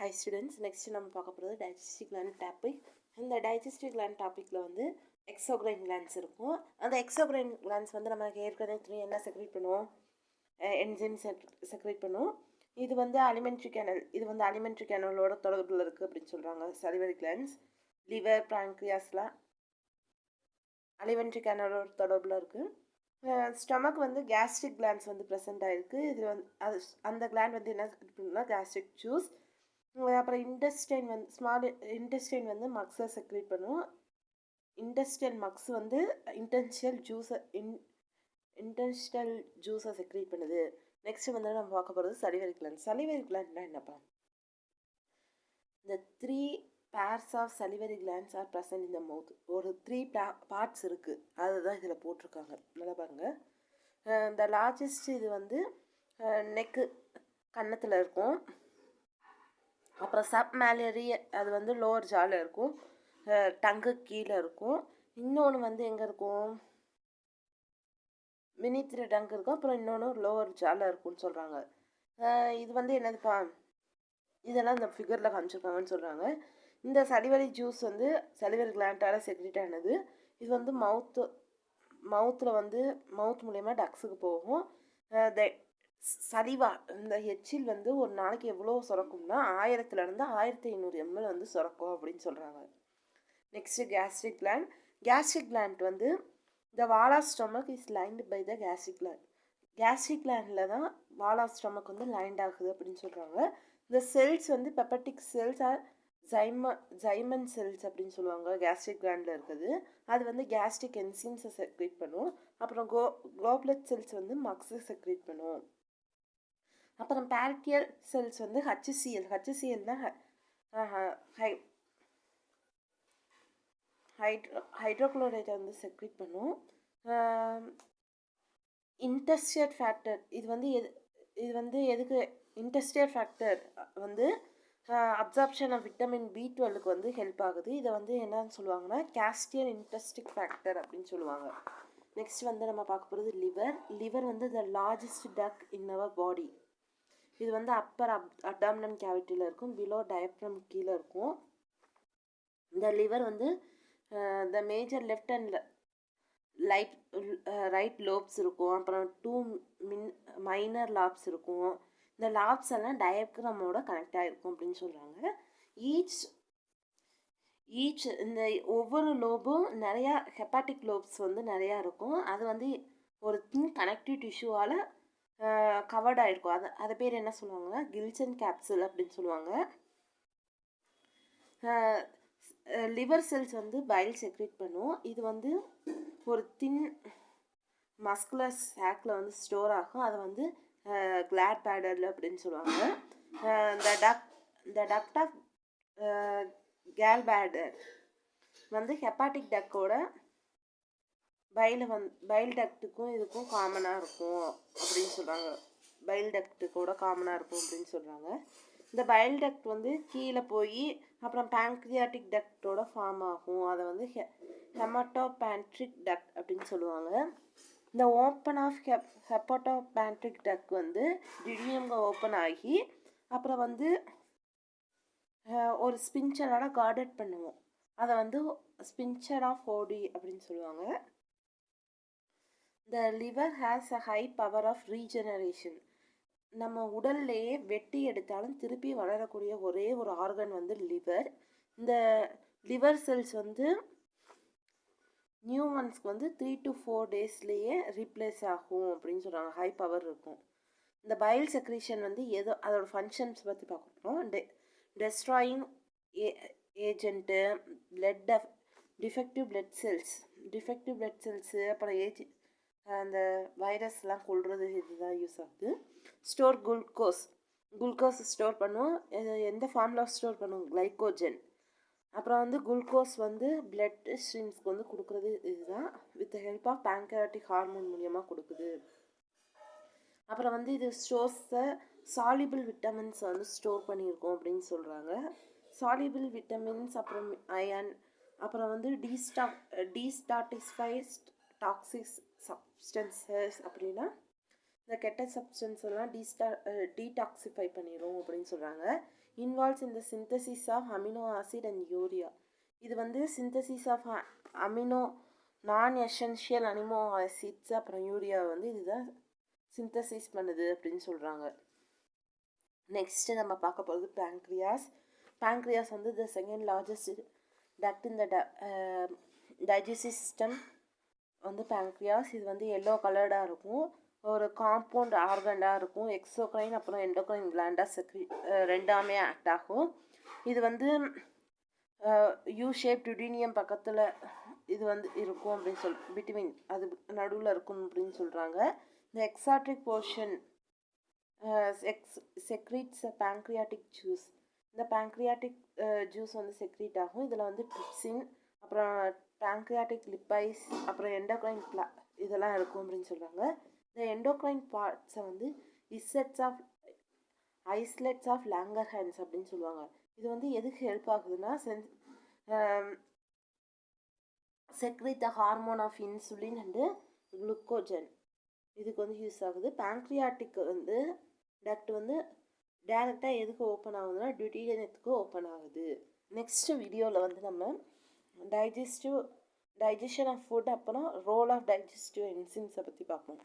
Hi students, next நம்ம பார்க்க போகிறது digestive gland டாபிக். இந்த digestive gland டாப்பிக்கில் வந்து எக்ஸோக்ரைன் கிளான்ஸ் இருக்கும். அந்த எக்ஸோக்ரைன் கிளான்ஸ் வந்து நம்ம ஏற்கனவே தெரியும் என்ன செக்ரேட் பண்ணுவோம், என்சைம் செக்ரேட் பண்ணுவோம். இது வந்து அலிமெண்ட்ரி கேனல், இது வந்து அலிமெண்ட்ரி கேனலோட தொடர்பில் இருக்குது அப்படின்னு சொல்கிறாங்க. சலிவரி கிளான்ஸ், லிவர், பேங்க்ரியாஸ்லாம் அலிமெண்ட்ரி கேனலோட தொடர்பில் இருக்குது. ஸ்டொமக் வந்து கேஸ்ட்ரிக் கிளான்ஸ் வந்து ப்ரெசென்ட் ஆகிருக்கு. இது வந்து அது அந்த கிளாண்ட் வந்து என்ன பண்ணுன்னா கேஸ்ட்ரிக் ஜூஸ். அப்புறம் இன்டெஸ்டைன் வந்து ஸ்மால் இன்டெஸ்டைன் வந்து மக்ஸை செக்ரேட் பண்ணும். இன்டெஸ்டைன் மக்ஸ் வந்து இன்டெஸ்டல் ஜூஸை செக்ரேட் பண்ணுது. நெக்ஸ்ட் வந்து நம்ம பார்க்க போகிறது சலிவரி கிளாண்ட். சலிவரி கிளாண்ட்னா என்னப்பா? இந்த 3 pairs of salivary glands are present in the mouth. ஒரு 3 பார்ட்ஸ் இருக்குது, அதுதான் இதில் போட்டிருக்காங்க. நல்லா பாருங்கள். இந்த லார்ஜஸ்ட் இது வந்து நெக்கு, கன்னத்தில் இருக்கும். அப்புறம் சப் மேலரி, அது வந்து லோவர் ஜாவில் இருக்கும், டங்கு கீழே இருக்கும். இன்னொன்று வந்து எங்கே இருக்கும், மினித்திர டங்கு இருக்கும். அப்புறம் இன்னொன்று லோவர் ஜாவில் இருக்கும்னு சொல்கிறாங்க. இது வந்து என்னதுப்பா, இதெல்லாம் இந்த ஃபிகரில் காமிச்சிருக்காங்கன்னு சொல்கிறாங்க. இந்த சலிவரி ஜூஸ் வந்து சலிவரி கிளாண்டால் செக்ரேட் ஆனது. இது வந்து மவுத்தில் வந்து மவுத் மூலயமா டக்ஸுக்கு போகும். சலிவா, இந்த எச்சில் வந்து ஒரு நாளைக்கு எவ்வளோ சுரக்கும்னா 1000-இருந்து 1500 ml வந்து சுரக்கும் அப்படின்னு சொல்கிறாங்க. Next gastric gland. Gastric gland வந்து the wall of stomach is lined by the gastric gland. Gastric கிளாண்டில் தான் வால் ஆஃப் ஸ்டொமக் வந்து லைன்ட் ஆகுது அப்படின்னு சொல்கிறாங்க. இந்த செல்ஸ் வந்து peptic cells or zymogen cells அப்படின்னு சொல்லுவாங்க. கேஸ்ட்ரிக் கிளாண்டில் இருக்குது. அது வந்து கேஸ்ட்ரிக் என்சைம்ஸை செக்ரேட் பண்ணும். அப்புறம் கோப்லெட் செல்ஸ் வந்து மக்ஸை செக்ரேட் பண்ணும். அப்புறம் பேரிட்டியல் செல்ஸ் வந்து ஹச்சிசிஎல் தான் ஹைட்ரோக்ளோரைடை வந்து செக்ரேட் பண்ணும். இன்டெஸ்டியல் ஃபேக்டர், இது வந்து எதுக்கு இன்டெஸ்டியல் ஃபேக்டர் வந்து அப்சார்ப்ஷன் ஆஃப் விட்டமின் B12க்கு வந்து ஹெல்ப் ஆகுது. இதை வந்து என்னன்னு சொல்லுவாங்கன்னா கேஸ்டியல் இன்டெஸ்டிக் ஃபேக்டர் அப்படின்னு சொல்லுவாங்க. நெக்ஸ்ட் வந்து நம்ம பார்க்க போகிறது லிவர் வந்து த லார்ஜஸ்ட் டக் இன் அவர் பாடி. இது வந்து அப்பர் அப்டாமினல் கேவிட்டியில் இருக்கும், பிலோ டயப்ரம் கீழே இருக்கும். இந்த லிவர் வந்து the major left and right லோப்ஸ் இருக்கும். அப்புறம் 2 மைனர் லாப்ஸ் இருக்கும். இந்த லாப்ஸ் எல்லாம் டயப்ரமோட கனெக்ட் ஆகிருக்கும் அப்படின்னு சொல்கிறாங்க. ஈச் இந்த ஒவ்வொரு லோபும் நிறையா ஹெப்பாட்டிக் லோப்ஸ் வந்து நிறையா இருக்கும். அது வந்து ஒரு கனெக்டிவ் டிஷ்யூவால் கவர்ட் ஆகிருக்கும். அது பேர் என்ன சொல்லுவாங்கன்னா கில்சன் கேப்சூல் அப்படின்னு சொல்லுவாங்க. லிவர் செல்ஸ் வந்து பைல் செக்ரேட் பண்ணும். இது வந்து ஒரு மஸ்குலர் சாக்கில் வந்து ஸ்டோர் ஆகும். அதை வந்து கிளாட் பேடர் அப்படின்னு சொல்லுவாங்க. இந்த டக்ட் ஆஃப் கேல் பேடர் வந்து ஹெப்பாட்டிக் டக்கோட பைல் டக்ட்டுக்கும் இதுக்கும் காமனாக இருக்கும் அப்படின்னு சொல்கிறாங்க. பைல் டக்ட்டுக்கூட காமனாக இருக்கும் அப்படின்னு சொல்கிறாங்க. இந்த பைல் டக்ட் வந்து கீழே போய் அப்புறம் பேங்க்ரியாட்டிக் டக்டோட ஃபார்ம் ஆகும். அதை வந்து ஹெமட்டோபேன்ட்ரிக் டக்ட் அப்படின்னு சொல்லுவாங்க. இந்த ஓப்பன் ஆஃப் ஹெப்பட்டோபேன்ட்ரிக் டக்ட் வந்து டிடியம்ங்க ஓப்பன் ஆகி அப்புறம் வந்து ஒரு ஸ்பின்ச்சரோட கார்டட் பண்ணுவோம். அதை வந்து ஸ்பின்ச்சர் ஆஃப் ஓடி அப்படின்னு சொல்லுவாங்க. The liver has a high power of regeneration. நம்ம உடல்லையே வெட்டி எடுத்தாலும் திருப்பி வளரக்கூடிய ஒரே ஒரு ஆர்கன் வந்து லிவர். இந்த லிவர் செல்ஸ் வந்து நியூ ஒன்ஸ்க்கு வந்து 3 to 4 daysலேயே ரீப்ளேஸ் ஆகும் அப்படின்னு சொல்கிறாங்க. ஹை பவர் இருக்கும். இந்த பைல் செக்ரேஷன் வந்து அதோட ஃபங்க்ஷன்ஸ் பற்றி பார்க்குறோம். Destroying agent, defective blood cells, அப்புறம் அந்த வைரஸ்லாம் கொள்வது இதுதான் யூஸ் ஆகுது. ஸ்டோர் குளுக்கோஸ் ஸ்டோர் பண்ணும். எந்த ஃபார்மில் ஸ்டோர் பண்ணும், கிளைக்கோஜன். அப்புறம் வந்து குளுக்கோஸ் வந்து பிளட் ஸ்ட்ரீம்ஸ்க்கு வந்து கொடுக்குறது இதுதான். With help of pancreatic hormone மூலியமாக கொடுக்குது. அப்புறம் வந்து இது ஸ்டோர்ஸை சாலிபிள் விட்டமின்ஸ் வந்து ஸ்டோர் பண்ணியிருக்கோம் அப்படின்னு சொல்கிறாங்க. சாலிபிள் விட்டமின்ஸ், அப்புறம் அயன், அப்புறம் வந்து டீஸ்டாட்டிஸ்ஃபைஸ்ட் டாக்ஸிக் சப்ஸ்டன்சஸ் அப்படின்னா இந்த கெட்ட சப்ஸ்டன்ஸ் எல்லாம் டீடாக்சிஃபை பண்ணிடும் அப்படின்னு சொல்கிறாங்க. Involves in the synthesis of amino acid and urea. இது வந்து synthesis of amino non essential amino acids அப்புறம் யூரியா வந்து இதுதான் சிந்தசிஸ் பண்ணுது அப்படின்னு சொல்கிறாங்க. நெக்ஸ்ட்டு நம்ம பார்க்க போகிறது பேங்க்ரியாஸ். பேங்க்ரியாஸ் வந்து the second largest duct in the digestive system வந்து பேங்க்ரியாஸ். இது வந்து எல்லோ கலர்டாக இருக்கும், ஒரு காம்பவுண்ட் ஆர்கனாக இருக்கும். எக்ஸோக்ரைன் அப்புறம் எண்டோக்ரைன் கிளாண்டாக ரெண்டாமே ஆக்ட் ஆகும். இது வந்து யூ ஷேப் டுடீனியம் பக்கத்தில் இது வந்து இருக்கும் அப்படின்னு பிட்வீன் அது நடுவில் இருக்கும் அப்படின்னு சொல்கிறாங்க. இந்த எக்ஸாட்ரிக் போர்ஷன் செக்ரீட்ஸ் பேங்க்ரியாட்டிக் ஜூஸ். இந்த பேங்க்ரியாட்டிக் ஜூஸ் வந்து செக்ரீட் ஆகும். இதில் வந்து ட்ரிப்சின் அப்புறம் பேங்க்ரியாட்டிக் லிப்பைஸ் அப்புறம் எண்டோக்ரைன் இதெல்லாம் இருக்கும் அப்படின்னு சொல்கிறாங்க. இந்த எண்டோக்ரைன் பார்ட்ஸை வந்து ஐஸ்லெட்ஸ் ஆஃப் லாங்கர்ஹான்ஸ் அப்படின்னு சொல்லுவாங்க. இது வந்து எதுக்கு ஹெல்ப் ஆகுதுன்னா secrete the hormone of insulin and glucagon, இதுக்கு வந்து யூஸ் ஆகுது. பேங்க்ரியாட்டிக் வந்து டக்ட் வந்து டேரெக்டாக எதுக்கு ஓப்பன் ஆகுதுன்னா டுடீனியத்துக்கு ஓப்பன் ஆகுது. நெக்ஸ்ட் வீடியோவில் வந்து நம்ம டைஜஷன் ஆஃப் ஃபுட் அப்புறம் ரோல் ஆஃப் டைஜஸ்டிவ் என்சிம்ஸை பற்றி பார்ப்போம்.